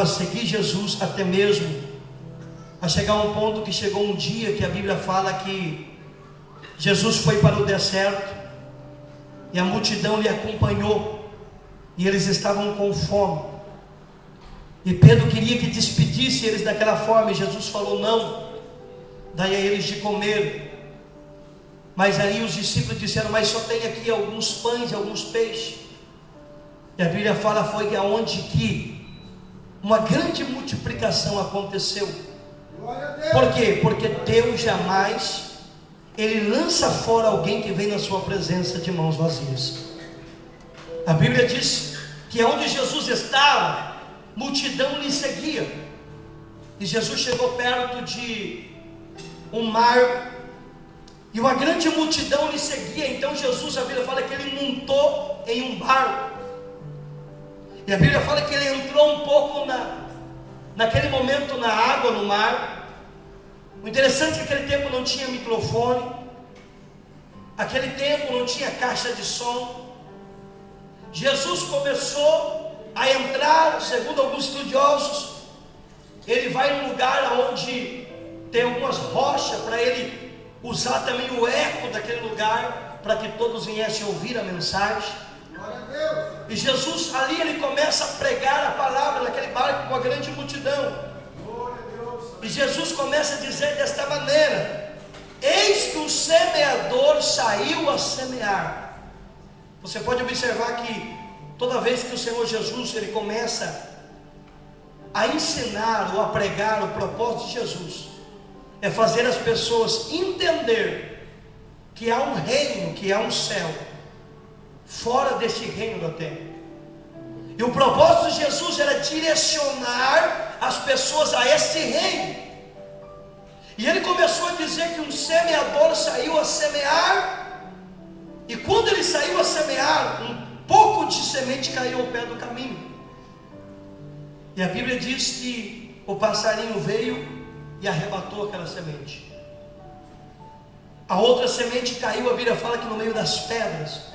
procurava seguir Jesus, até mesmo a chegar a um ponto que chegou um dia que a Bíblia fala que Jesus foi para o deserto e a multidão lhe acompanhou, e eles estavam com fome, e Pedro queria que despedisse eles daquela forma, e Jesus falou não, daí a eles de comer. Mas aí os discípulos disseram: mas só tem aqui alguns pães e alguns peixes. E a Bíblia fala foi que aonde que uma grande multiplicação aconteceu. Por quê? Porque Deus jamais, Ele lança fora alguém que vem na sua presença de mãos vazias. A Bíblia diz que onde Jesus estava, multidão lhe seguia. E Jesus chegou perto de um mar, e uma grande multidão lhe seguia. Então Jesus, a Bíblia fala que ele montou em um barco, e a Bíblia fala que ele entrou um pouco naquele momento na água, no mar. O interessante é que aquele tempo não tinha microfone, aquele tempo não tinha caixa de som. Jesus começou a entrar, segundo alguns estudiosos, ele vai num lugar onde tem algumas rochas, para ele usar também o eco daquele lugar, para que todos viessem ouvir a mensagem. E Jesus ali, ele começa a pregar a palavra naquele barco com a grande multidão. E Jesus começa a dizer desta maneira: eis que o semeador saiu a semear. Você pode observar que toda vez que o Senhor Jesus ele começa a ensinar ou a pregar, o propósito de Jesus é fazer as pessoas entender que há um reino, que há um céu fora deste reino da terra. E o propósito de Jesus era direcionar as pessoas a esse reino. E ele começou a dizer que um semeador saiu a semear, e quando ele saiu a semear, um pouco de semente caiu ao pé do caminho. E a Bíblia diz que o passarinho veio e arrebatou aquela semente. A outra semente caiu, a Bíblia fala que no meio das pedras.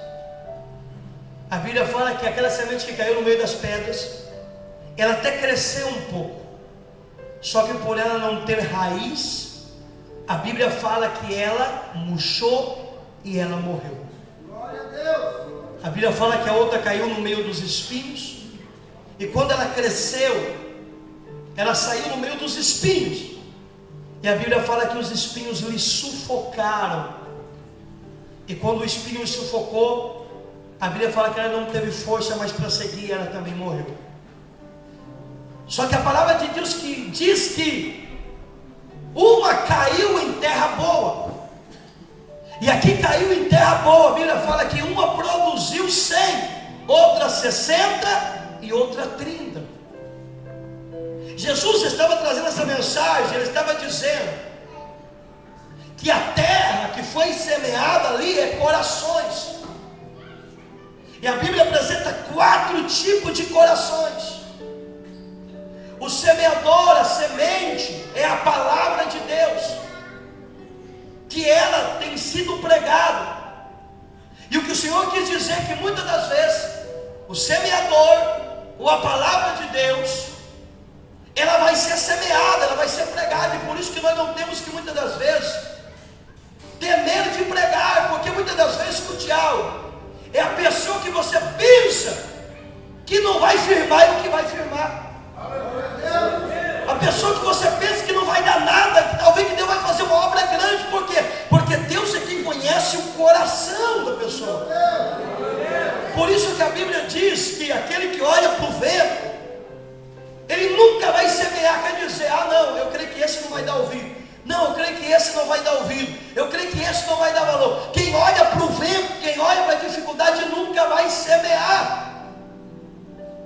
A Bíblia fala que aquela semente que caiu no meio das pedras, ela até cresceu um pouco, só que por ela não ter raiz, a Bíblia fala que ela murchou e ela morreu. Glória a Deus. A Bíblia fala que a outra caiu no meio dos espinhos, e quando ela cresceu, ela saiu no meio dos espinhos, e a Bíblia fala que os espinhos lhe sufocaram, e quando o espinho lhe sufocou, a Bíblia fala que ela não teve força mais para seguir, ela também morreu. Só que a palavra de Deus que diz que uma caiu em terra boa, e aqui caiu em terra boa. A Bíblia fala que uma produziu 100, outra 60 e outra 30. Jesus estava trazendo essa mensagem, ele estava dizendo que a terra que foi semeada ali é corações. E a Bíblia apresenta 4 tipos de corações. O semeador, a semente, é a palavra de Deus, que ela tem sido pregada. E o que o Senhor quis dizer é que muitas das vezes o semeador, ou a palavra de Deus, ela vai ser semeada, ela vai ser pregada. E por isso que nós não temos que muitas das vezes ter medo de pregar, porque muitas das vezes o diabo é a pessoa que você pensa que não vai firmar e o que vai firmar. A pessoa que você pensa que não vai dar nada, que talvez que Deus vai fazer uma obra grande. Por quê? Porque Deus é quem conhece o coração da pessoa. Por isso que a Bíblia diz que aquele que olha para o vento, ele nunca vai semear. Quer dizer, não, eu creio que esse não vai dar ouvido. Não, eu creio que esse não vai dar ouvido. Eu creio que esse não vai dar valor. Quem olha para o vento, quem olha para a dificuldade, nunca vai semear.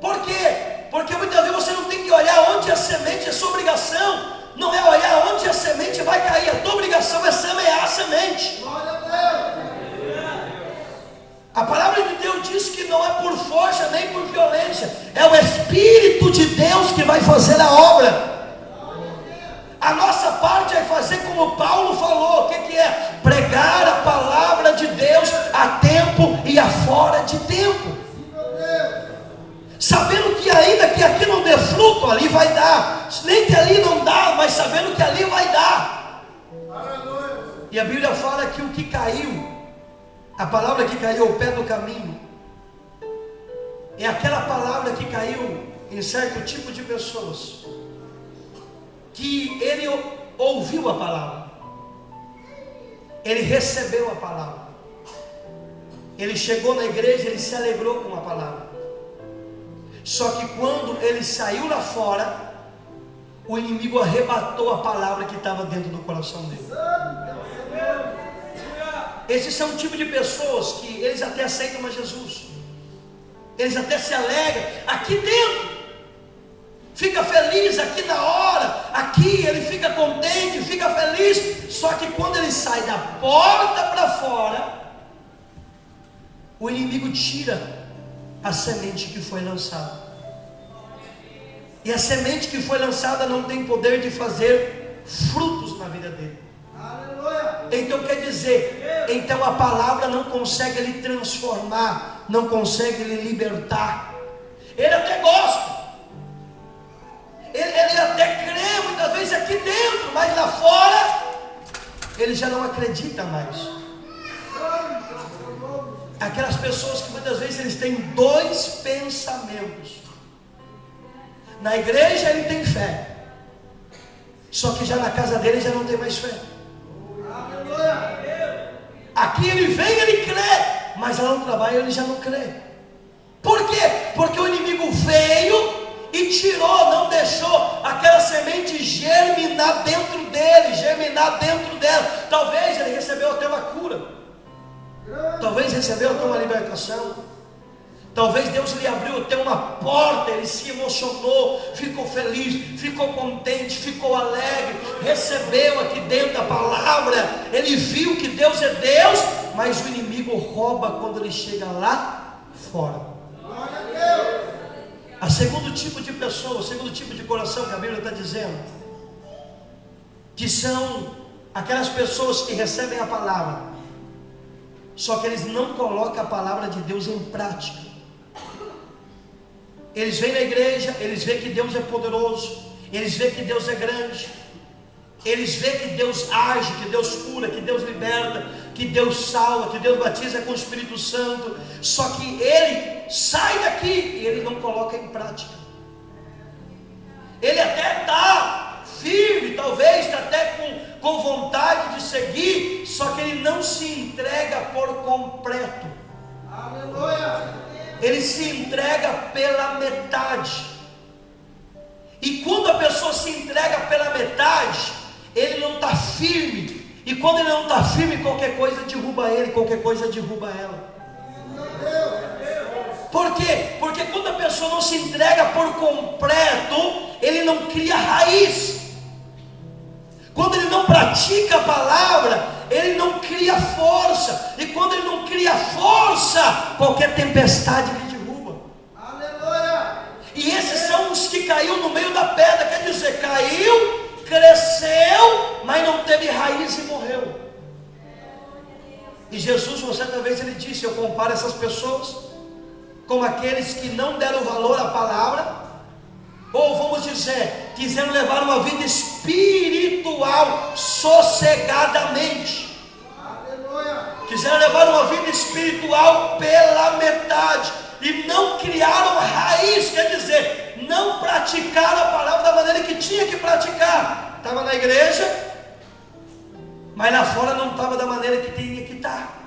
Por quê? Porque muitas vezes você não tem que olhar onde a semente, a sua obrigação não é olhar onde a semente vai cair. A tua obrigação é semear a semente. A palavra de Deus diz que não é por força nem por violência, é o Espírito de Deus que vai fazer a obra. A nossa parte é fazer como Paulo falou. O que é? Pregar a palavra de Deus a tempo e a fora de tempo. sabendo que ainda que aqui não dê fruto, ali vai dar, nem que ali não dá, mas sabendo que ali vai dar. E a Bíblia fala que o que caiu, a palavra que caiu ao pé do caminho, é aquela palavra que caiu em certo tipo de pessoas, que ele ouviu a palavra, ele recebeu a palavra, ele chegou na igreja, ele se alegrou com a palavra. Só que quando ele saiu lá fora, o inimigo arrebatou a palavra que estava dentro do coração dele. Esses são o tipo de pessoas que eles até aceitam a Jesus, eles até se alegram aqui dentro, fica feliz aqui na hora, aqui ele fica contente, fica feliz. Só que quando ele sai da porta para fora, o inimigo tira a semente que foi lançada, e a semente que foi lançada não tem poder de fazer frutos na vida dele. Então quer dizer, então a palavra não consegue lhe transformar, não consegue lhe libertar. Ele até gosta, ele até crê muitas vezes aqui dentro, mas lá fora ele já não acredita mais. Aquelas pessoas que muitas vezes eles têm dois pensamentos. Na igreja ele tem fé, só que já na casa dele já não tem mais fé. Aqui ele vem, ele crê, mas lá no trabalho ele já não crê. Por quê? Porque o inimigo veio e tirou, não deixou aquela semente germinar dentro dele, germinar dentro dela. Talvez ele recebeu até uma cura, talvez recebeu até uma libertação, talvez Deus lhe abriu até uma porta, ele se emocionou, ficou feliz, ficou contente, ficou alegre, recebeu aqui dentro a palavra, ele viu que Deus é Deus, mas o inimigo rouba quando ele chega lá fora. A segundo tipo de pessoa, o segundo tipo de coração que a Bíblia está dizendo, que são aquelas pessoas que recebem a palavra, só que eles não colocam a palavra de Deus em prática. Eles vêm na igreja, eles veem que Deus é poderoso, eles veem que Deus é grande, eles veem que Deus age, que Deus cura, que Deus liberta, que Deus salva, que Deus batiza com o Espírito Santo. Só que ele sai daqui e ele não coloca em prática. Ele até está firme, talvez está até com vontade de seguir, só que ele não se entrega por completo. Aleluia! Ele se entrega pela metade. E quando a pessoa se entrega pela metade, ele não está firme. E quando ele não está firme, qualquer coisa derruba ele, qualquer coisa derruba ela. Por quê? Porque quando a pessoa não se entrega por completo, ele não cria raiz. Quando ele não pratica a palavra, ele não cria força. E quando ele não cria força, qualquer tempestade lhe derruba. Aleluia! E esses são os que caiu no meio da pedra. Quer dizer, caiu, cresceu, mas não teve raiz e morreu. E Jesus, uma certa vez, ele disse: eu comparo essas pessoas com aqueles que não deram valor à palavra, ou vamos dizer, quiseram levar uma vida espiritual sossegadamente. Aleluia. Quiseram levar uma vida espiritual pela metade e não criaram raiz, quer dizer, não praticaram a palavra da maneira que tinha que praticar. Estava na igreja, mas lá fora não estava da maneira que tinha que estar.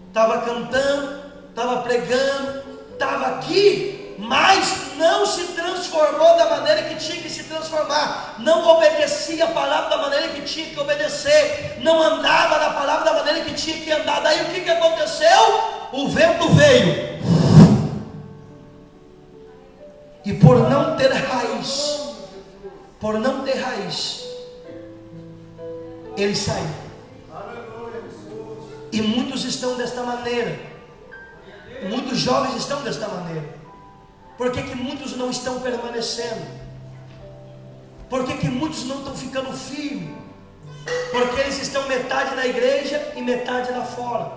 Estava cantando, estava pregando, estava aqui, mas não se transformou da maneira que tinha que se transformar, não obedecia a palavra da maneira que tinha que obedecer, não andava na palavra da maneira que tinha que andar. Daí o que aconteceu? O vento veio, e por não ter raiz, ele saiu. E muitos estão desta maneira, muitos jovens estão desta maneira. Por que muitos não estão permanecendo? Por que muitos não estão ficando firmes? Porque eles estão metade na igreja e metade lá fora.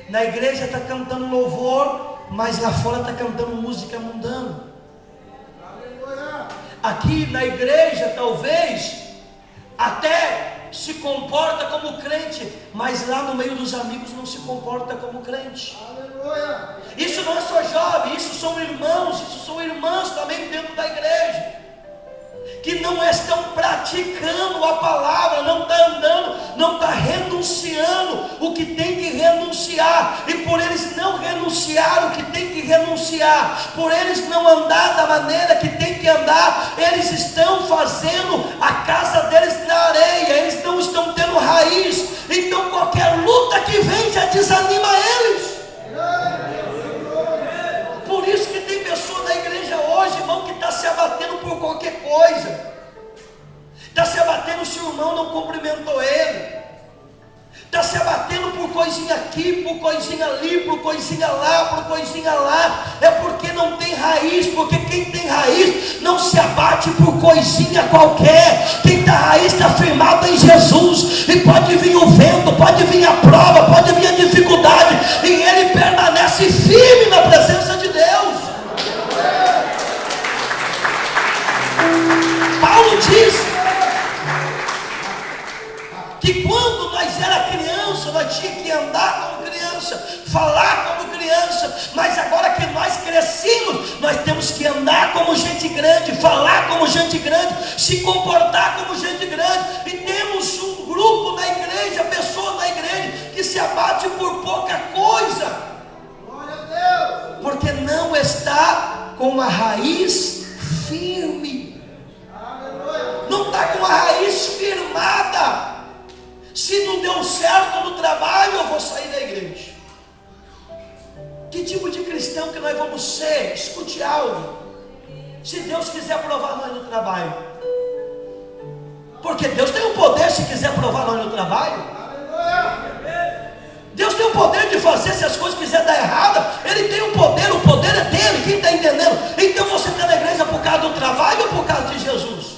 Na igreja está cantando louvor, mas lá fora está cantando música mundana. Aleluia. Aqui na igreja talvez até se comporta como crente, mas lá no meio dos amigos não se comporta como crente. Aleluia. Isso não é só jovem, isso são irmãos, isso são irmãs também dentro da igreja, que não estão praticando a palavra, não está andando, não está renunciando o que tem que renunciar, e por eles não renunciar o que tem que renunciar, por eles não andar da maneira que tem que andar, eles estão fazendo a casa deles na areia, eles não estão tendo raiz, então qualquer luta que vem já desanima eles. Por isso que tem pessoa na igreja hoje, irmão, que está se abatendo por qualquer coisa, está se abatendo se o irmão não cumprimentou ele, está se abatendo por coisinha aqui, por coisinha ali, por coisinha lá, é porque não tem raiz, porque quem tem raiz não se abate por coisinha qualquer, quem está raiz está firmado em Jesus, e pode vir o vento, pode vir a prova, pode vir a dificuldade, e ele permanece firme na presença de Deus. Paulo diz que quando nós era criança, nós tínhamos que andar como criança, falar como criança, mas agora que nós crescimos, nós temos que andar como gente grande, falar como gente grande, se comportar como gente grande, e temos um grupo na igreja, pessoas na igreja, que se abate por pouca coisa, Glória a Deus. porque não está com a raiz firme, Aleluia. não está com a raiz firmada. Se não deu certo no trabalho, eu vou sair da igreja. Que tipo de cristão que nós vamos ser? Escute algo. Se Deus quiser provar nós no trabalho, porque Deus tem o poder, se quiser provar nós no trabalho, Aleluia. Deus tem o poder de fazer, se as coisas quiser dar errada, Ele tem o poder é dele, quem está entendendo? Então você está na igreja por causa do trabalho ou por causa de Jesus?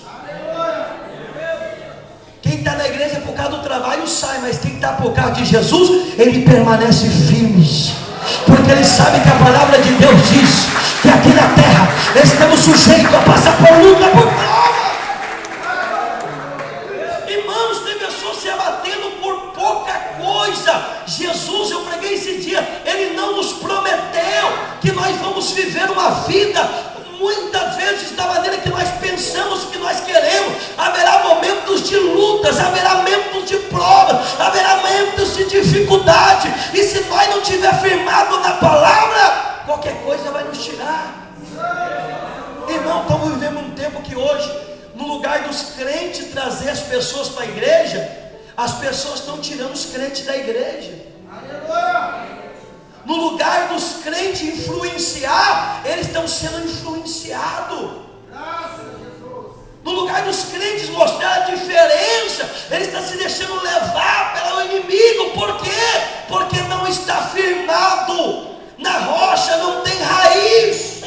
Quem está na igreja por causa do trabalho sai, mas quem está por causa de Jesus, ele permanece firme, porque ele sabe que a palavra de Deus diz que aqui na terra estamos sujeitos a passar por luta, por prova. Irmãos, tem pessoas se abatendo por pouca coisa. Jesus, eu preguei esse dia, ele não nos prometeu que nós vamos viver uma vida muitas vezes da maneira que nós pensamos, que nós queremos. Haverá momentos de lutas, haverá momentos de provas, haverá momentos de dificuldade, e se nós não estiver firmado na palavra, qualquer coisa vai nos tirar. Irmão, estamos vivendo um tempo que hoje, no lugar dos crentes trazer as pessoas para a igreja, as pessoas estão tirando os crentes da igreja. Aleluia. No lugar dos crentes influenciar, eles estão sendo influenciados. Graças a Jesus. No lugar dos crentes mostrar a diferença, eles estão se deixando levar pelo inimigo. Por quê? Porque não está firmado na rocha, não tem raiz.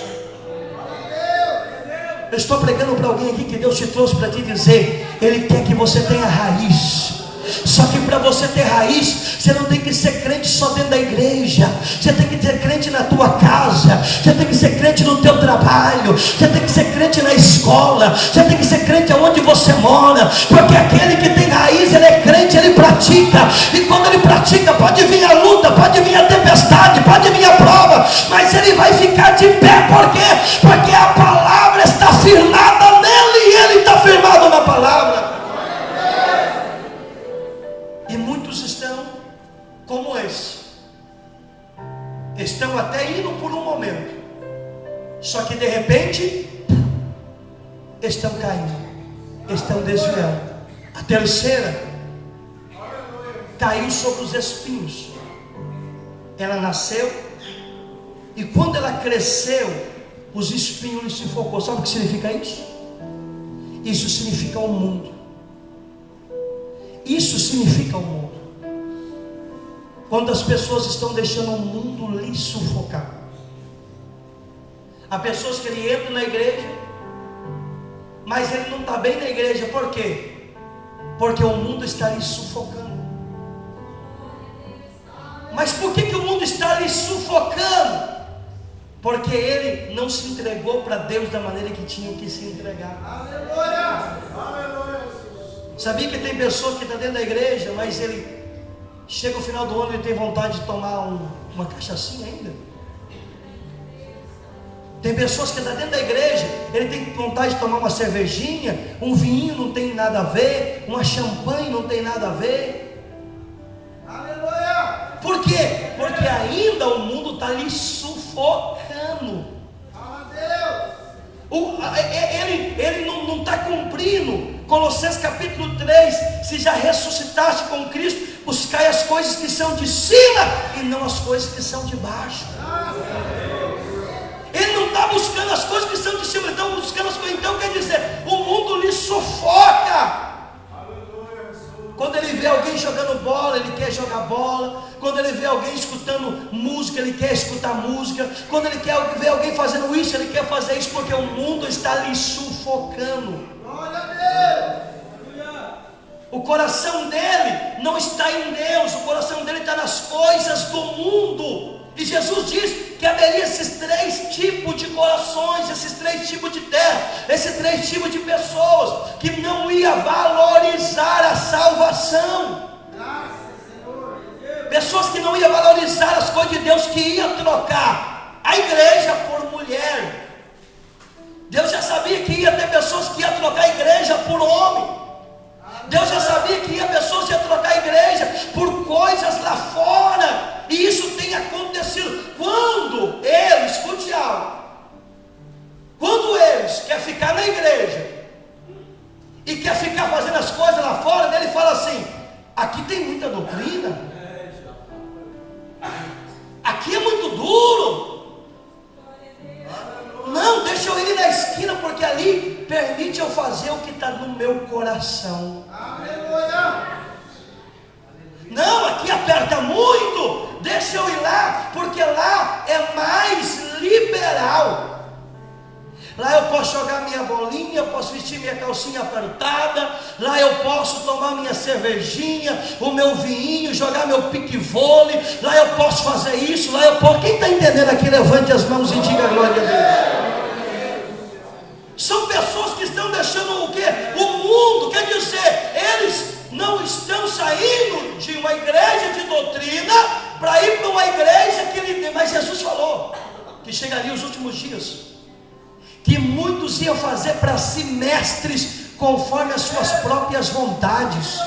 Eu estou pregando para alguém aqui que Deus te trouxe para te dizer, Ele quer que você tenha raiz. Só que para você ter raiz, você não tem que ser crente só dentro da igreja, você tem que ser crente na tua casa, você tem que ser crente no teu trabalho, você tem que ser crente na escola, você tem que ser crente aonde você mora, porque aquele que tem raiz, ele é crente, ele pratica, e quando ele pratica, pode vir a luta, pode vir a tempestade, pode vir a prova, mas ele vai ficar de pé. Por quê? Porque a palavra está firmada nele, e ele está firmado na palavra. E muitos estão como esse, estão até indo por um momento, só que de repente estão caindo, estão desviando. A terceira caiu sobre os espinhos. Ela nasceu, e quando ela cresceu, os espinhos lhe sufocou. Sabe o que significa isso? Isso significa o mundo. Isso significa o mundo. Quando as pessoas estão deixando o mundo lhe sufocar. Há pessoas que ele entra na igreja, mas ele não está bem na igreja. Por quê? Porque o mundo está lhe sufocando. Mas por que o mundo está lhe sufocando? porque ele não se entregou para Deus da maneira que tinha que se entregar. Aleluia. Aleluia, Jesus. Sabia que tem pessoas que estão dentro da igreja, mas ele chega o final do ano e tem vontade de tomar uma cachaçinha ainda? Tem pessoas que estão dentro da igreja, ele tem vontade de tomar uma cervejinha, um vinho não tem nada a ver, uma champanhe não tem nada a ver. Aleluia. Por quê? Porque ainda o mundo está lhe sufocando. Fala a Deus. Ele não está cumprindo. Colossenses capítulo 3: se já ressuscitaste com Cristo, buscai as coisas que são de cima e não as coisas que são de baixo. Ele não está buscando as coisas que são de cima, ele está buscando as coisas. Então quer dizer, o mundo lhe sufoca. Quando ele vê alguém jogando bola, ele quer jogar bola. Quando ele vê alguém escutando música, ele quer escutar música. Quando ele vê alguém fazendo isso, ele quer fazer isso, porque o mundo está lhe sufocando. Glória a Deus. O coração dele não está em Deus, o coração dele está nas coisas do mundo. E Jesus diz que haveria esses 3 tipos de corações, esses 3 tipos de terra, esses 3 tipos de pessoas que não ia valorizar a salvação. Pessoas que não iam valorizar as coisas de Deus, que iam trocar a igreja por mulher. Deus já sabia que ia ter pessoas que iam trocar a igreja por homem. Deus já sabia que ia pessoas que iam trocar a igreja por coisas lá fora. E isso tem acontecido. Quando eles, escute algo, quando eles querem ficar na igreja e quer ficar fazendo as coisas lá fora, ele fala assim: aqui tem muita doutrina, aqui é muito duro, não, deixa eu ir na esquina, porque ali permite eu fazer o que está no meu coração. Aleluia. Não, aqui aperta muito, deixa eu ir lá, porque lá é mais liberal. Lá eu posso jogar minha bolinha, eu posso vestir minha calcinha apertada, lá eu posso tomar minha cervejinha, o meu vinho, jogar meu pique-vôlei, lá eu posso fazer isso, lá eu posso. Quem está entendendo aqui, levante as mãos e diga glória a Deus. São pessoas que estão deixando o quê? O mundo, quer dizer, eles não estão saindo de uma igreja de doutrina para ir para uma igreja que ele tem. Mas Jesus falou que chegaria os últimos dias, que muitos iam fazer para si mestres conforme as suas próprias vontades.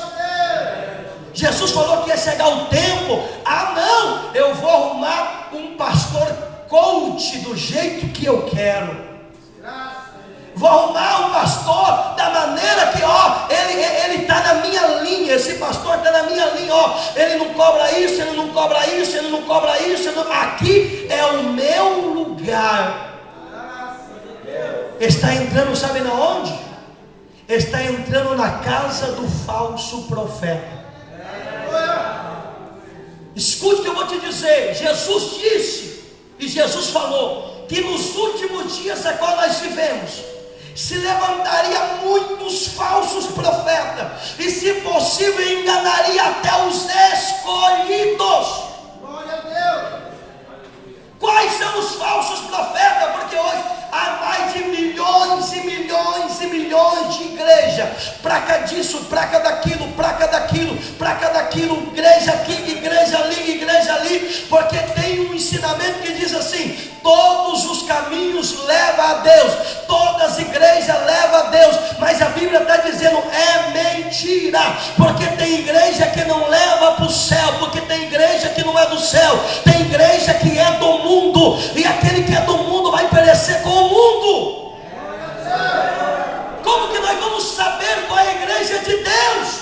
Jesus falou que ia chegar o tempo: ah não, eu vou arrumar um pastor coach do jeito que eu quero. Vou arrumar um pastor da maneira que, ele está na minha linha. Esse pastor está na minha linha, ele não cobra isso, ele não cobra isso, ele não cobra isso. Aqui é o meu lugar. Está entrando, sabe na onde? Está entrando na casa do falso profeta. Escute o que eu vou te dizer. Jesus disse, e Jesus falou, que nos últimos dias a qual nós vivemos, se levantaria muitos falsos profetas, e se possível enganaria até os escolhidos. Glória a Deus. Quais são os falsos profetas? Porque hoje há mais de milhões e milhões e milhões de igrejas, placa disso, placa daquilo, placa daquilo, placa daquilo, igreja aqui, igreja ali, porque tem um ensinamento que diz assim: todos os caminhos levam a Deus, todas as igrejas levam a Deus. Mas a Bíblia está dizendo é mentira, porque tem igreja que não leva para o céu, porque tem igreja que não é do céu, tem igreja que é do mundo, e aquele que é do mundo vai perecer com o mundo. Como que nós vamos saber qual é a igreja de Deus?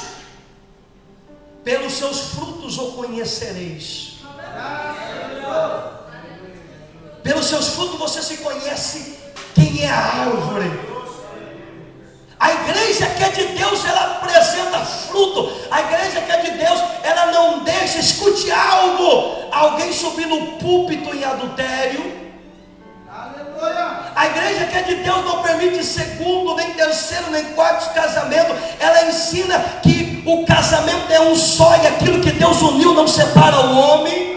Pelos seus frutos o conhecereis. Pelos seus frutos você se conhece quem é a árvore. A igreja que é de Deus, ela apresenta fruto. A igreja que é de Deus, ela não deixa, escute algo, alguém subir no púlpito em adultério. A igreja que é de Deus não permite segundo, nem terceiro, nem quarto casamento. Ela ensina que o casamento é um só, e aquilo que Deus uniu não separa o homem.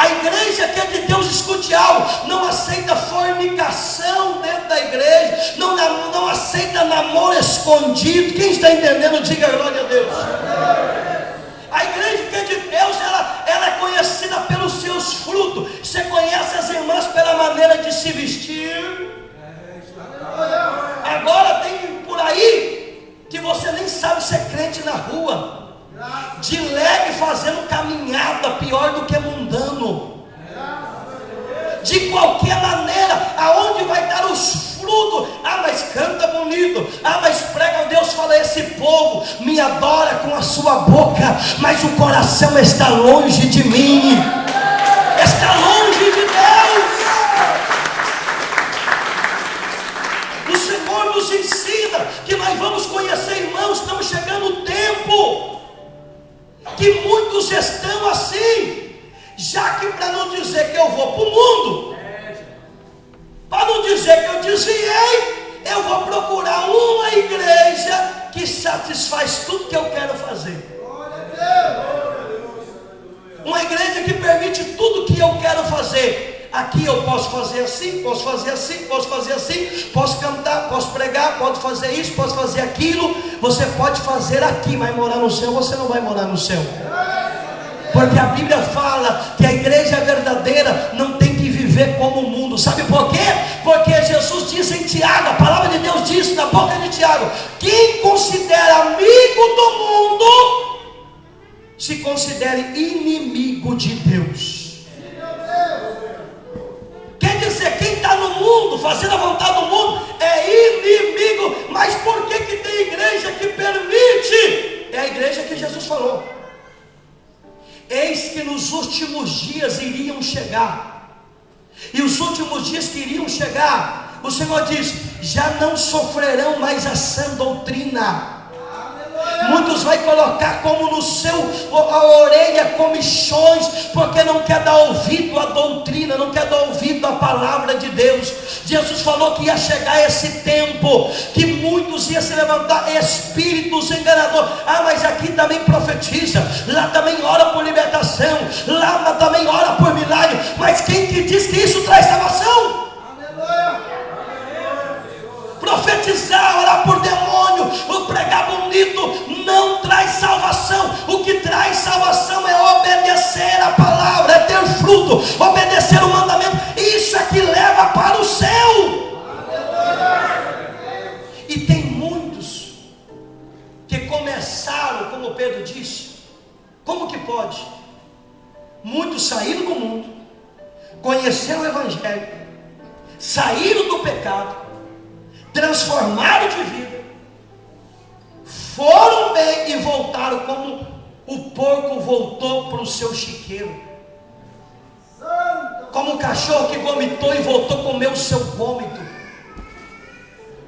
A igreja que é de Deus, escute algo, não aceita fornicação dentro da igreja, não aceita namoro escondido. Quem está entendendo, diga glória a Deus. A igreja que é de Deus, ela é conhecida pelos seus frutos. Você conhece as irmãs pela maneira de se vestir. Agora tem por aí que você nem sabe se é crente na rua, de leve fazendo caminhada, pior do que mundano. De qualquer maneira, aonde vai dar os frutos? Ah, mas canta bonito, ah, mas prega. Deus fala: esse povo me adora com a sua boca, mas o coração está longe de mim, está longe de Deus. O Senhor nos ensina que nós vamos conhecer, irmãos. Estamos chegando o tempo que muitos estão assim, já que, para não dizer que eu vou para o mundo, para não dizer que eu desviei, eu vou procurar uma igreja que satisfaz tudo que eu quero fazer, uma igreja que permite tudo que eu quero fazer. Aqui eu posso fazer assim, posso fazer assim, posso fazer assim, posso cantar, posso pregar, posso fazer isso, posso fazer aquilo. Você pode fazer aqui, mas morar no céu você não vai morar no céu, porque a Bíblia fala que a igreja verdadeira não tem que viver como o mundo. Sabe por quê? Porque Jesus disse em Tiago, a palavra de Deus diz na boca de Tiago: quem considera amigo do mundo se considere inimigo de Deus. Quer dizer, quem está no mundo, fazendo a vontade do mundo, é inimigo. Mas por que tem igreja que permite? É a igreja que Jesus falou: eis que nos últimos dias iriam chegar. E os últimos dias que iriam chegar, o Senhor diz: já não sofrerão mais a sã doutrina. Muitos vai colocar como no seu a orelha comichões, porque não quer dar ouvido à doutrina, não quer dar ouvido à palavra de Deus. Jesus falou que ia chegar esse tempo que muitos iam se levantar espíritos enganadores. Ah, mas aqui também profetiza, lá também ora por libertação, lá também ora por milagre. Mas quem que diz que isso traz salvação? Profetizar, orar por demônio, o pregar bonito não traz salvação. O que traz salvação é obedecer a palavra, é ter fruto, obedecer o mandamento. Isso é que leva para o céu. E tem muitos que começaram, como Pedro disse. Como que pode? Muitos saíram do mundo, conheceram o Evangelho, saíram do pecado, transformaram de vida, foram bem e voltaram como o porco voltou para o seu chiqueiro, como o cachorro que vomitou e voltou a comer o seu vômito.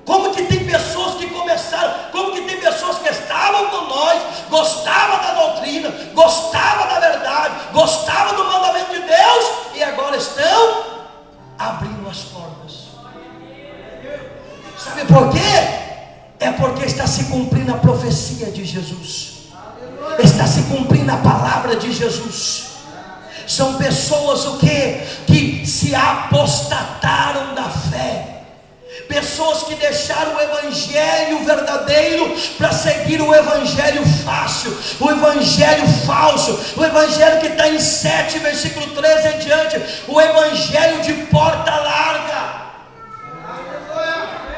Como que tem pessoas que começaram, como que tem pessoas que estavam com nós, gostavam da doutrina, gostavam da verdade, gostavam do mandamento de Deus, e agora estão abrindo as portas. Sabe por quê? É porque está se cumprindo a profecia de Jesus, está se cumprindo a palavra de Jesus. São pessoas o quê? Que se apostataram da fé, pessoas que deixaram o evangelho verdadeiro para seguir o evangelho fácil, o evangelho falso, o evangelho que está em 7, versículo 13 em diante, o evangelho de porta larga,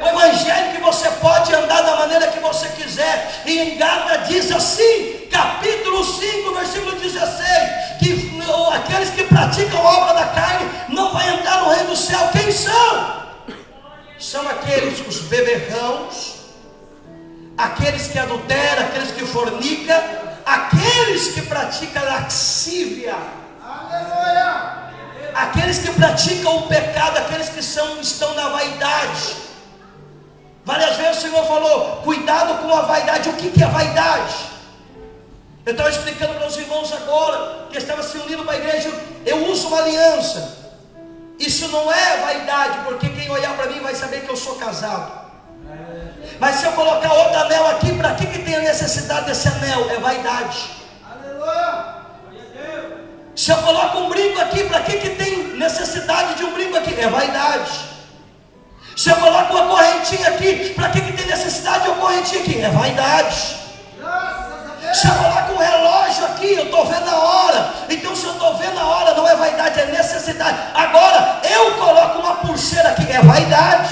o evangelho que você pode andar da maneira que você quiser. E em Gálatas diz assim, capítulo 5, versículo 16, que aqueles que praticam a obra da carne não vai entrar no reino do céu. Quem são? São aqueles, os beberrãos, aqueles que adulteram, aqueles que fornicam, aqueles que praticam laxívia, aqueles que praticam o pecado, aqueles que estão na vaidade. Várias vezes o Senhor falou: cuidado com a vaidade. O que é vaidade? Eu estava explicando para os irmãos agora, que estavam se unindo para a igreja. Eu uso uma aliança. Isso não é vaidade, porque quem olhar para mim vai saber que eu sou casado. Mas se eu colocar outro anel aqui, para que tem a necessidade desse anel? É vaidade. Se eu coloco um brinco aqui, para que tem necessidade de um brinco aqui? É vaidade. Se eu coloco uma correntinha aqui, para que tem necessidade de uma correntinha aqui? É vaidade. Se eu coloco um relógio aqui, eu estou vendo a hora. Então, se eu estou vendo a hora, não é vaidade, é necessidade. Agora, eu coloco uma pulseira aqui, é vaidade.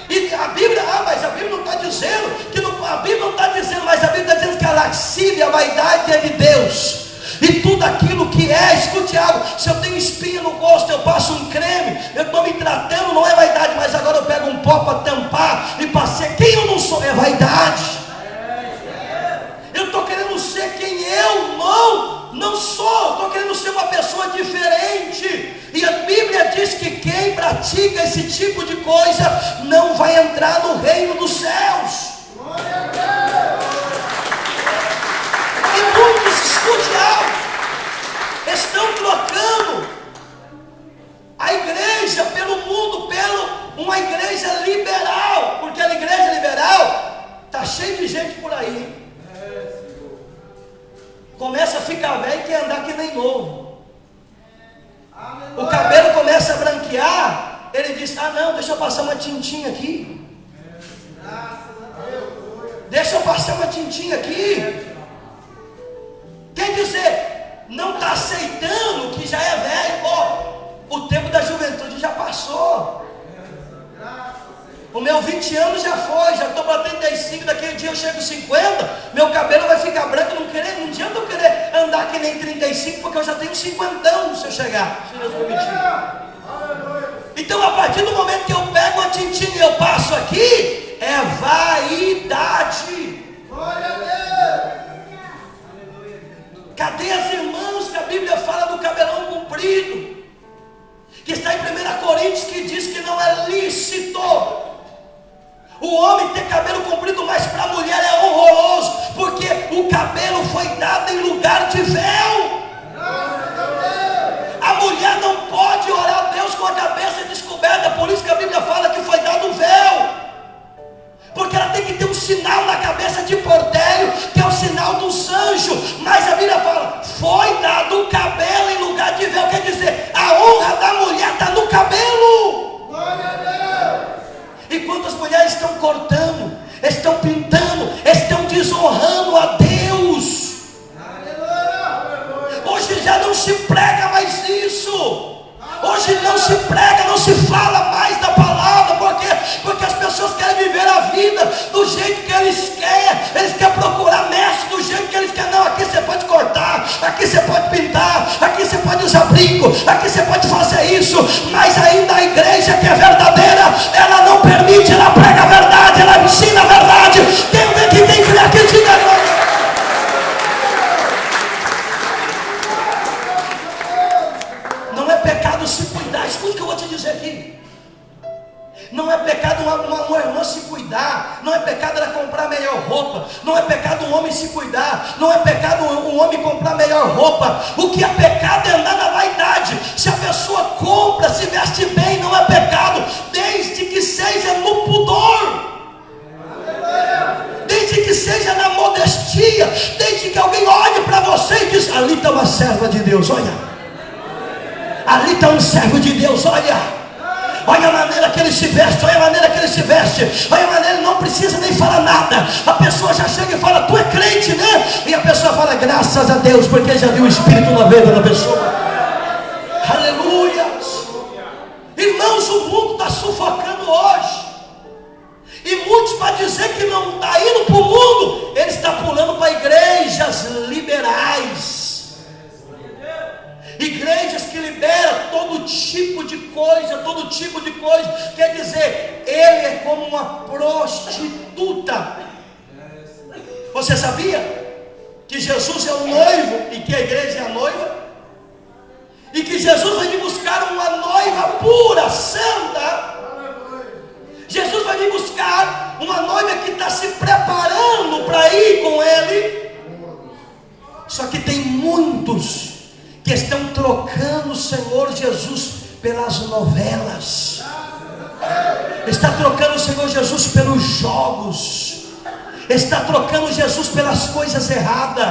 E a Bíblia, mas a Bíblia não está dizendo que a Bíblia não está dizendo, mas a Bíblia está dizendo que a lascívia, a vaidade é de Deus. E tudo aquilo que escute algo, se eu tenho espinha no rosto, eu passo um creme, eu estou me tratando, não é vaidade, mas agora eu pego um pó para tampar e passei, quem eu não sou, é vaidade. Eu estou querendo ser quem eu não sou, estou querendo ser uma pessoa diferente. E a Bíblia diz que quem pratica esse tipo de coisa não vai entrar no reino dos céus. E muitos, escute algo, estão trocando a igreja pelo mundo, uma igreja liberal, porque a igreja liberal está cheia de gente por aí. Começa a ficar velho e quer andar que nem novo. O cabelo começa a branquear, ele diz, não, deixa eu passar uma tintinha aqui. Deixa eu passar uma tintinha aqui. Quer dizer, não está aceitando que já é velho. O tempo da juventude já passou. O meu 20 anos já foi, já estou para 35, daquele dia eu chego a 50, meu cabelo vai ficar branco, não adianta eu querer andar que nem 35, porque eu já tenho 50 se eu chegar, se Deus permitir. Então, a partir do momento que eu pego a tintinha e eu passo aqui, é vaidade. Glória a Deus. Cadê as irmãs que a Bíblia fala do cabelão comprido? Que está em 1 Coríntios, que diz que não é lícito o homem ter cabelo comprido, mas para a mulher é horroroso, porque o cabelo foi dado em lugar de véu. A mulher não pode orar a Deus com a cabeça descoberta, por isso que a Bíblia fala que foi dado um véu, porque ela tem que ter um sinal na cabeça de portério, que é o sinal dos anjos. Mas a Bíblia fala, foi dado o cabelo em lugar de véu, quer dizer, a honra da mulher está no cabelo. Glória a Deus. E quantas mulheres estão cortando, estão pintando, estão desonrando a Deus. Hoje já não se prega mais isso. Hoje não se prega, não se fala mais da palavra, porque as pessoas querem viver a vida do jeito que eles querem procurar mestre do jeito que eles querem. Não, aqui você pode cortar, aqui você pode pintar, aqui você pode usar brinco, aqui você pode fazer isso, mas ainda a igreja que é verdadeira, ela não permite, ela prega a verdade, ela ensina a verdade. Tem alguém que tem que ler aqui, diga agora. Não é pecado se cuidar, escute o que eu vou te dizer aqui. Não é pecado uma irmã se cuidar, não é pecado ela comprar melhor roupa, não é pecado um homem se cuidar, não é pecado um homem comprar melhor roupa. O que é pecado é andar na vaidade. Se a pessoa compra, se veste bem, não é pecado, desde que seja no pudor, desde que seja na modestia, desde que alguém olhe para você e diz, ali está uma serva de Deus, olha, ali está um servo de Deus, olha a maneira que ele se veste, olha a maneira que ele se veste, olha a maneira, ele não precisa nem falar nada, a pessoa já chega e fala, tu é crente, né? E a pessoa fala, graças a Deus, porque já viu o Espírito na vida da pessoa. Aleluia. Irmãos, o mundo está sufocando hoje, e muitos, para dizer que não está indo para o mundo, ele está pulando para igrejas liberais, igrejas que liberam todo tipo de coisa, quer dizer, ele é como uma prostituta. Você sabia que Jesus é o noivo e que a igreja é a noiva? E que Jesus vai vir buscar uma noiva pura, santa. Jesus vai vir buscar uma noiva que está se preparando para ir com ele. Só que tem muitos que estão trocando o Senhor Jesus pelas novelas, está trocando o Senhor Jesus pelos jogos, está trocando Jesus pelas coisas erradas.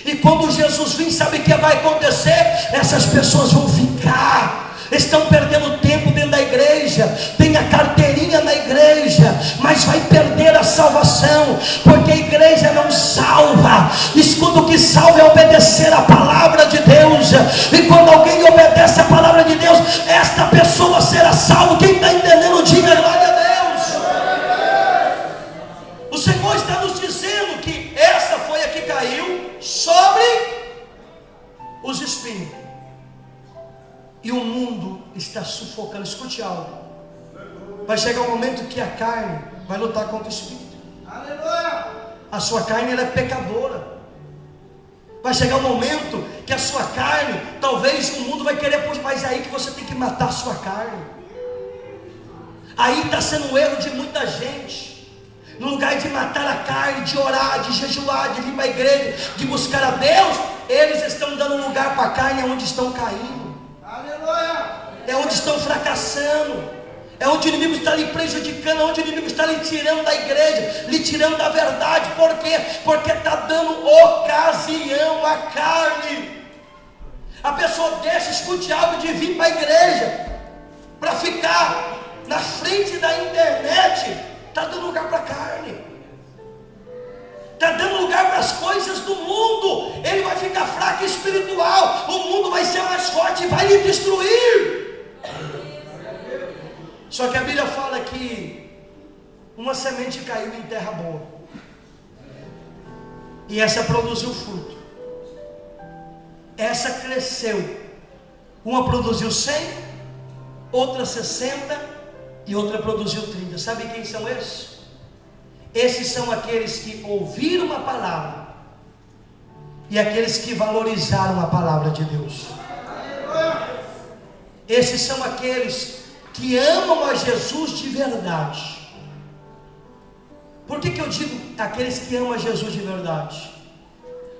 E quando Jesus vir, sabe o que vai acontecer? Essas pessoas vão ficar. Estão perdendo tempo dentro da igreja, tem a carteirinha na igreja, mas vai perder a salvação, porque a igreja não salva. Escuta, o que salva é obedecer a palavra de Deus. E quando alguém obedece a palavra de Deus, esta pessoa será salva. Quem está entendendo, diga glória a Deus. O Senhor está nos dizendo que essa foi a que caiu sobre os espinhos. E o mundo está sufocando. Escute algo. Vai chegar um momento que a carne vai lutar contra o espírito. Aleluia. A sua carne, ela é pecadora. Vai chegar um momento que a sua carne, talvez o mundo vai querer, mas é aí que você tem que matar a sua carne. Aí está sendo um erro de muita gente. No lugar de matar a carne, de orar, de jejuar, de vir para a igreja, de buscar a Deus, eles estão dando lugar para a carne, é onde estão caindo. É onde estão fracassando, é onde o inimigo está lhe prejudicando, é onde o inimigo está lhe tirando da igreja, lhe tirando da verdade. Por quê? Porque está dando ocasião à carne. A pessoa deixa, escute algo, de vir para a igreja, para ficar na frente da internet. Está dando lugar para a carne, está dando lugar para as coisas do mundo. Ele vai ficar fraco espiritual, o mundo vai ser mais forte e vai lhe destruir. Só que a Bíblia fala que uma semente caiu em terra boa, e essa produziu fruto. Essa cresceu. Uma produziu 100, outra 60 e outra produziu 30. Sabe quem são esses? Esses são aqueles que ouviram a palavra e aqueles que valorizaram a palavra de Deus. Esses são aqueles que amam a Jesus de verdade. Por que eu digo aqueles que amam a Jesus de verdade?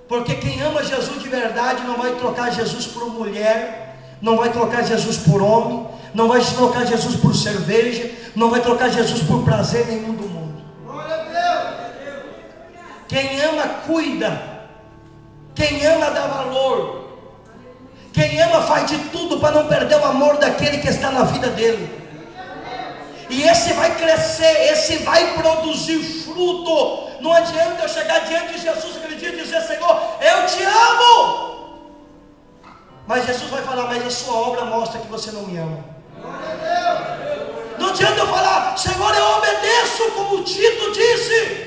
Porque quem ama Jesus de verdade não vai trocar Jesus por mulher, não vai trocar Jesus por homem, não vai trocar Jesus por cerveja, não vai trocar Jesus por prazer nenhum do mundo. Quem ama cuida, quem ama dá valor, quem ama faz de tudo para não perder o amor daquele que está na vida dele. E esse vai crescer, esse vai produzir fruto. Não adianta eu chegar diante de Jesus aquele dia e dizer: Senhor, eu te amo. Mas Jesus vai falar: mas a sua obra mostra que você não me ama. Não adianta eu falar: Senhor, eu obedeço, como o Tito disse.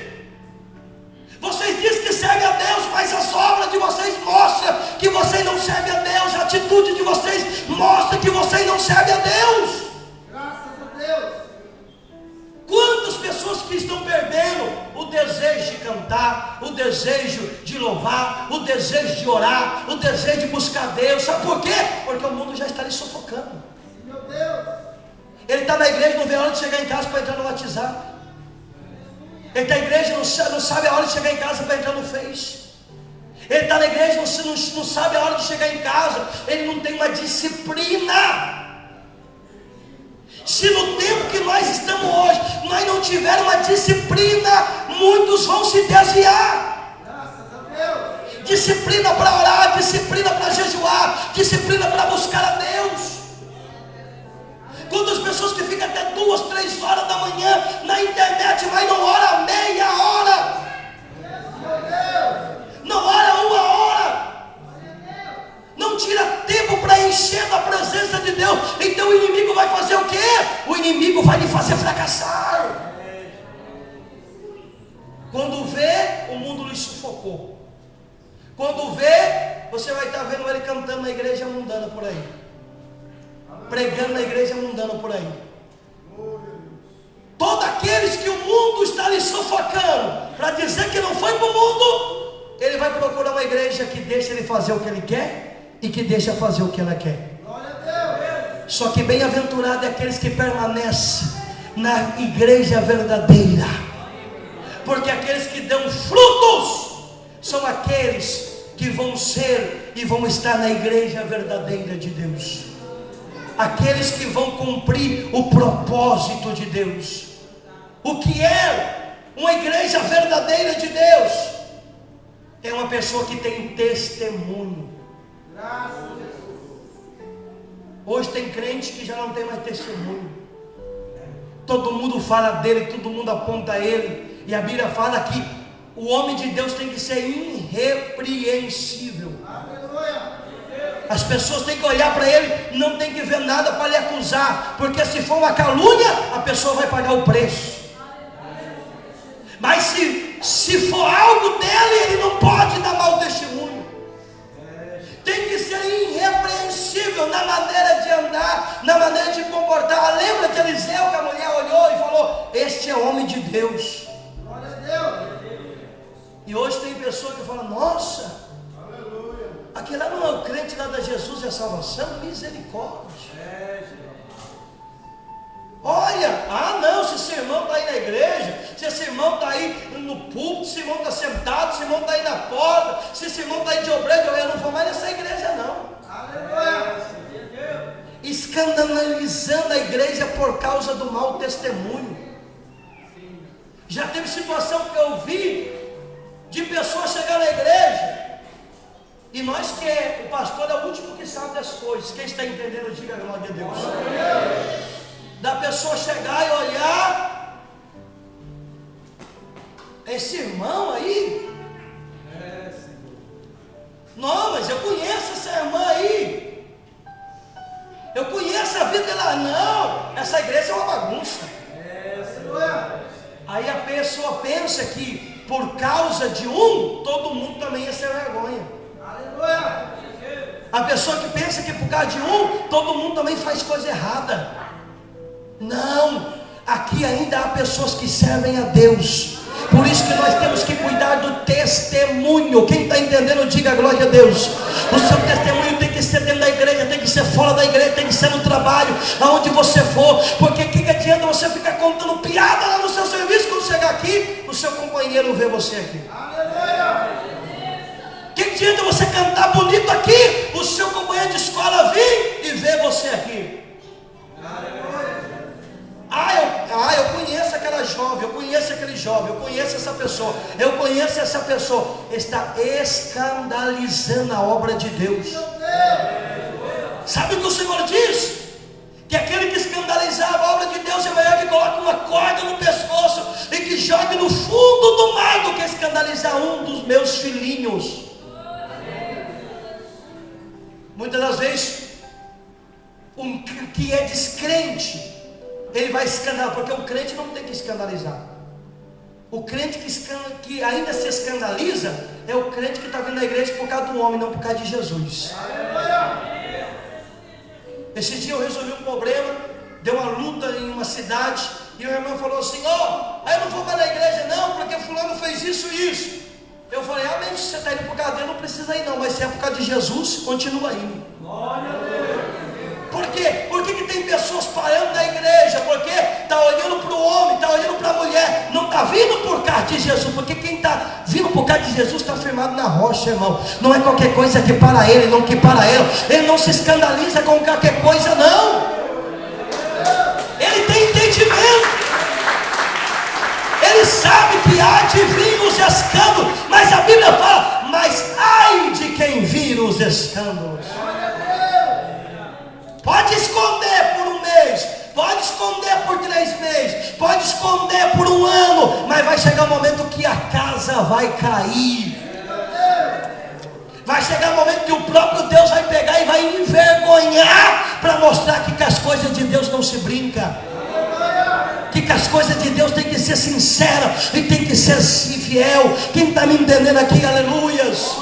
Vocês dizem que servem a Deus, mas as obras de vocês mostram que vocês não servem a Deus. A atitude de vocês mostra que vocês não servem a Deus. Graças a Deus. Quantas pessoas que estão perdendo o desejo de cantar, o desejo de louvar, o desejo de orar, o desejo de buscar Deus. Sabe por quê? Porque o mundo já está lhe sufocando. Meu Deus. Ele está na igreja, não vê a hora de chegar em casa para entrar no WhatsApp. Ele está na igreja, não sabe a hora de chegar em casa para entrar no Face. Ele está na igreja, não sabe a hora de chegar em casa. Ele não tem uma disciplina. Se no tempo que nós estamos hoje, nós não tivermos uma disciplina, muitos vão se desviar. Graças a Deus. Disciplina para orar, disciplina para jejuar, disciplina para buscar a Deus. Quantas pessoas que ficam até 2, 3 horas da manhã na internet, mas não ora meia hora, não ora 1 hora, não tira tempo para encher da presença de Deus. Então o inimigo vai fazer o quê? O inimigo vai lhe fazer fracassar. Quando vê, o mundo lhe sufocou. Quando vê, você vai estar vendo ele cantando na igreja mundana por aí, pregando na igreja mundana por aí. Todos aqueles que o mundo está lhe sufocando, para dizer que não foi para o mundo, ele vai procurar uma igreja que deixa ele fazer o que ele quer e que deixa fazer o que ela quer. Só que bem-aventurado é aqueles que permanecem na igreja verdadeira, porque aqueles que dão frutos são aqueles que vão ser e vão estar na igreja verdadeira de Deus. Aqueles que vão cumprir o propósito de Deus. O que é uma igreja verdadeira de Deus? é uma pessoa que tem testemunho. Graças a Jesus. Hoje tem crente que já não tem mais testemunho. Todo mundo fala dele, todo mundo aponta ele. E a Bíblia fala que o homem de Deus tem que ser irrepreensível. Aleluia. As pessoas têm que olhar para ele, não tem que ver nada para lhe acusar, porque se for uma calúnia, a pessoa vai pagar o preço. Mas se for algo dele, ele não pode dar mau testemunho. Tem que ser irrepreensível na maneira de andar, na maneira de comportar. Lembra de Eliseu, que a mulher olhou e falou: este é homem de Deus. Glória a Deus. E hoje tem pessoa que fala: nossa, aquele lá não é o crente lá da Jesus e a salvação? Misericórdia. Olha, não, se esse irmão está aí na igreja, se esse irmão está aí no púlpito, se esse irmão está sentado, se esse irmão está aí na porta, se esse irmão está aí de obreiro, eu não vou mais nessa igreja não. Aleluia. Escandalizando a igreja por causa do mau testemunho. Já teve situação que eu vi de pessoas chegar na igreja, e nós que o pastor é o último que sabe das coisas. Quem está entendendo, diga glória a Deus. Da pessoa chegar e olhar: esse irmão aí, não, mas eu conheço essa irmã aí, eu conheço a vida dela. Não, essa igreja é uma bagunça. Aí a pessoa pensa que por causa de todo mundo também ia ser vergonha. Aleluia. A pessoa que pensa que por causa de todo mundo também faz coisa errada. Não, aqui ainda há pessoas que servem a Deus. Por isso que nós temos que cuidar do testemunho. Quem está entendendo, diga glória a Deus. O seu testemunho tem que ser dentro da igreja, tem que ser fora da igreja, tem que ser no trabalho, aonde você for. Porque o que adianta você ficar contando piada lá no seu serviço, quando chegar aqui, o seu companheiro vê você aqui? Aleluia. O que adianta você cantar bonito aqui, o seu companheiro de escola vir e ver você aqui? Eu conheço aquela jovem, eu conheço aquele jovem, eu conheço essa pessoa, eu conheço essa pessoa. Está escandalizando a obra de Deus. Sabe o que o Senhor diz? Que aquele que escandalizar a obra de Deus é melhor que coloque uma corda no pescoço e que jogue no fundo do mar do que escandalizar um dos meus filhinhos. Muitas das vezes, um que é descrente, ele vai escandalizar, porque o crente não tem que escandalizar. O crente que ainda se escandaliza é o crente que está vindo na igreja por causa do homem, não por causa de Jesus. Esse dia eu resolvi um problema, deu uma luta em uma cidade, e o irmão falou assim: eu não vou para a igreja não, porque fulano fez isso e isso. Eu falei: amém, se você está indo por causa dele, não precisa ir não, mas se é por causa de Jesus, continua indo. Glória a Deus. Por quê? Por que tem pessoas parando na igreja? Porque está olhando para o homem, está olhando para a mulher, não está vindo por causa de Jesus. Porque quem está vindo por causa de Jesus está firmado na rocha, irmão. Não é qualquer coisa que para ele, não que para ela. Ele não se escandaliza com qualquer coisa, não. Ele tem entendimento. Ele sabe que há de vir os escândalos, mas a Bíblia fala: mas ai de quem vir os escândalos. Pode esconder por um mês, pode esconder por 3 meses, pode esconder por 1 ano, mas vai chegar um momento que a casa vai cair. Vai chegar um momento que o próprio Deus vai pegar e vai envergonhar, para mostrar que com as coisas de Deus não se brinca, que as coisas de Deus tem que ser sincera e tem que ser fiel. Quem está me entendendo aqui, aleluias?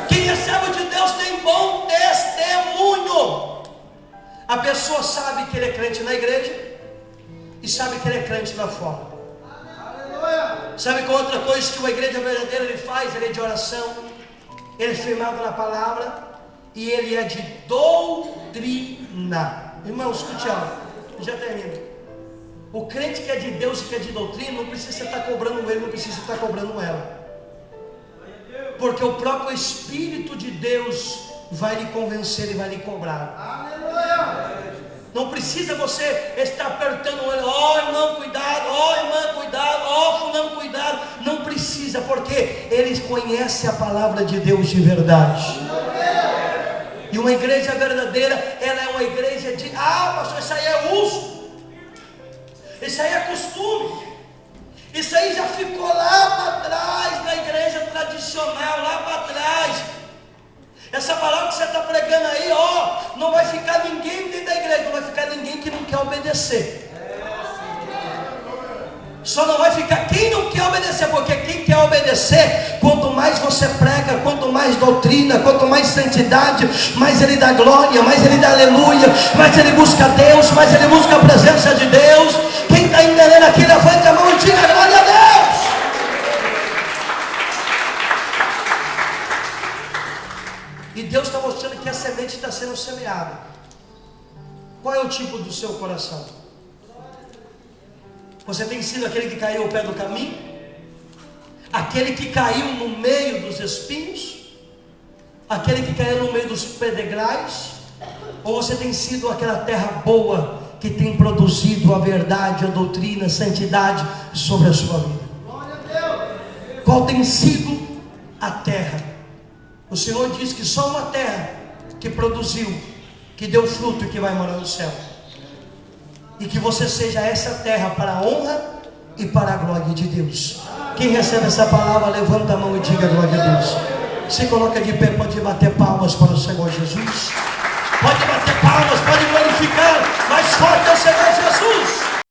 Quem é servo de Deus tem bom testemunho. A pessoa sabe que ele é crente na igreja e sabe que ele é crente lá fora. Sabe qual outra coisa que uma igreja verdadeira ele faz? Ele é de oração, ele é firmado na palavra e ele é de doutrina. Irmão, escute algo, já termino. O crente que é de Deus e que é de doutrina não precisa estar cobrando ele, não precisa estar cobrando ela, porque o próprio Espírito de Deus vai lhe convencer e vai lhe cobrar. Não precisa você estar apertando ele: irmão, cuidado, irmã, cuidado, fulano, cuidado. Não precisa, porque eles conhecem a palavra de Deus de verdade. E uma igreja verdadeira, ela é uma igreja de, pastor, isso aí é uso, isso aí é costume, isso aí já ficou lá para trás, na igreja tradicional, lá para trás. Essa palavra que você está pregando aí, não vai ficar ninguém dentro da igreja, não vai ficar ninguém que não quer obedecer. Só não vai ficar quem não quer obedecer, porque quem quer obedecer, quanto mais você prega, quanto mais doutrina, quanto mais santidade, mais ele dá glória, mais ele dá aleluia, mais ele busca Deus, mais ele busca a presença de Deus. Quem está entendendo aqui, levante a mão e diga glória a Deus. E Deus está mostrando que a semente está sendo semeada. Qual é o tipo do seu coração? Você tem sido aquele que caiu ao pé do caminho? Aquele que caiu no meio dos espinhos? Aquele que caiu no meio dos pedregais? Ou você tem sido aquela terra boa que tem produzido a verdade, a doutrina, a santidade sobre a sua vida? Qual tem sido a terra? O Senhor diz que só uma terra que produziu, que deu fruto e que vai morar no céu. E que você seja essa terra para a honra e para a glória de Deus. Quem recebe essa palavra, levanta a mão e diga glória a Deus. Se coloca de pé, pode bater palmas para o Senhor Jesus. Pode bater palmas, pode glorificar mais forte ao Senhor Jesus.